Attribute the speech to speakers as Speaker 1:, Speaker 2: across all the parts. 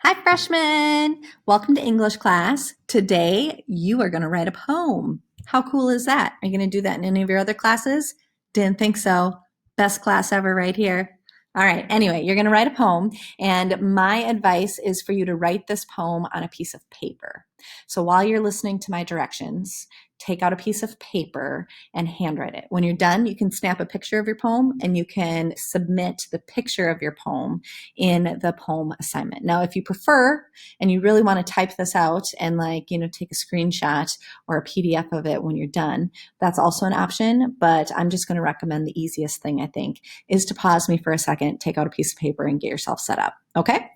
Speaker 1: Hi, freshmen. Welcome to English class. Today, you are going to write a poem. How cool is that? Are you going to do that in any of your other classes? Didn't think so. Best class ever right here. All right. Anyway, you're going to write a poem, and my advice is for you to write this poem on a piece of paper. So while you're listening to my directions, take out a piece of paper and handwrite it. When you're done, you can snap a picture of your poem and you can submit the picture of your poem in the poem assignment. Now, if you prefer and you really want to type this out and take a screenshot or a PDF of it when you're done, that's also an option. But I'm just going to recommend the easiest thing, I think, is to pause me for a second, take out a piece of paper and get yourself set up. Okay?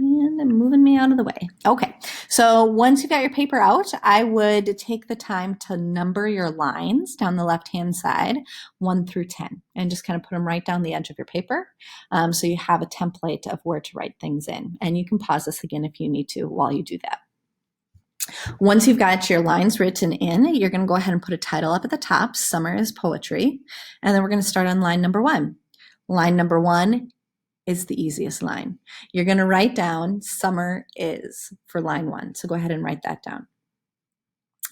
Speaker 1: And I'm moving me out of the way. Okay, so once you've got your paper out, I would take the time to number your lines down the left-hand side, 1 through 10, and just kind of put them right down the edge of your paper so you have a template of where to write things in. And you can pause this again if you need to while you do that. Once you've got your lines written in, you're going to go ahead and put a title up at the top, Summer is Poetry, and then we're going to start on line number 1. Line number 1 is the easiest line. You're going to write down summer is for line 1. So go ahead and write that down.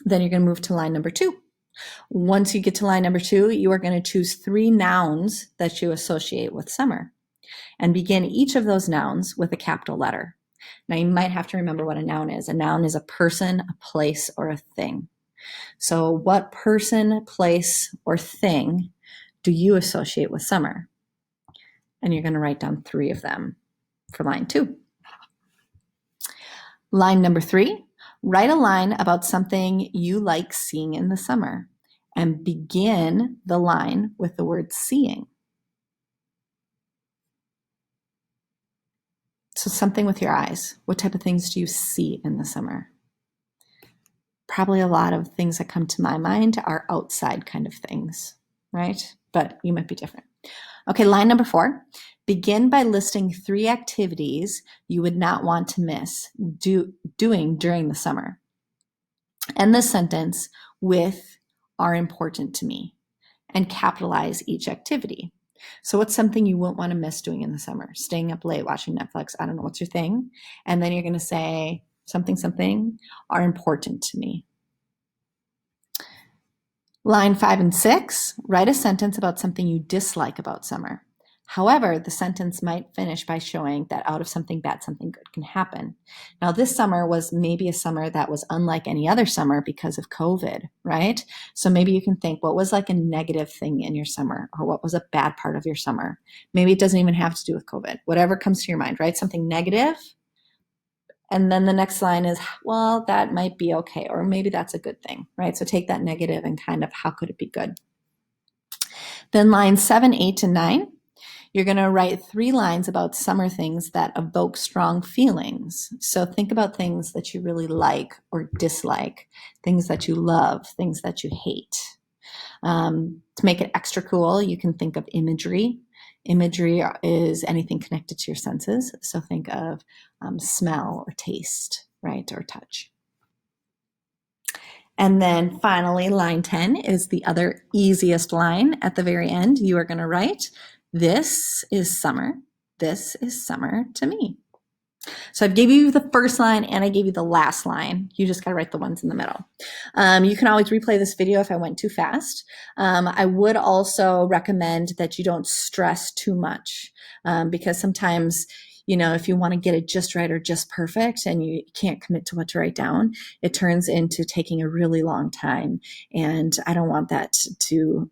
Speaker 1: Then you're going to move to line number 2. Once you get to line number 2, you are going to choose 3 nouns that you associate with summer and begin each of those nouns with a capital letter. Now you might have to remember what a noun is. A noun is a person, a place, or a thing. So what person, place, or thing do you associate with summer? And you're going to write down 3 of them for line 2. Line number 3, write a line about something you like seeing in the summer and begin the line with the word seeing. So something with your eyes. What type of things do you see in the summer? Probably a lot of things that come to my mind are outside kind of things, right? But you might be different. Okay, line number 4. Begin by listing 3 activities you would not want to miss doing during the summer. End this sentence with are important to me and capitalize each activity. So what's something you won't want to miss doing in the summer? Staying up late, watching Netflix, I don't know, what's your thing? And then you're going to say something are important to me. Line 5 and 6, write a sentence about something you dislike about summer. However, the sentence might finish by showing that out of something bad, something good can happen. Now, this summer was maybe a summer that was unlike any other summer because of COVID, right? So maybe you can think, what was like a negative thing in your summer, or what was a bad part of your summer? Maybe it doesn't even have to do with COVID. Whatever comes to your mind, right? Something negative. And then the next line is, well, that might be okay, or maybe that's a good thing, right? So take that negative and kind of, how could it be good? Then lines 7, 8, and 9. You're going to write 3 lines about summer things that evoke strong feelings. So think about things that you really like or dislike, things that you love, things that you hate. To make it extra cool, you can think of imagery. Imagery is anything connected to your senses. So think of smell or taste, right, or touch. And then finally, line 10 is the other easiest line at the very end. You are going to write, this is summer. This is summer to me. So I gave you the first line and I gave you the last line. You just got to write the ones in the middle. You can always replay this video if I went too fast. I would also recommend that you don't stress too much because sometimes, if you want to get it just right or just perfect and you can't commit to what to write down, it turns into taking a really long time. And I don't want that to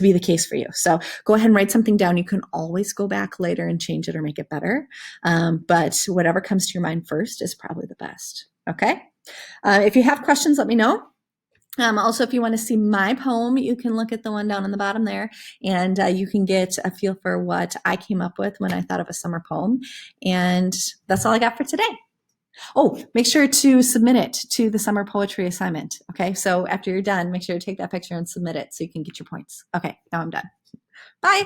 Speaker 1: be the case for you. So go ahead and write something down. You can always go back later and change it or make it better. But whatever comes to your mind first is probably the best. Okay. If you have questions, let me know. Also, if you want to see my poem, you can look at the one down on the bottom there, and you can get a feel for what I came up with when I thought of a summer poem. And that's all I got for today. Oh, make sure to submit it to the summer poetry assignment. Okay, so after you're done, make sure to take that picture and submit it so you can get your points. Okay, now I'm done. Bye.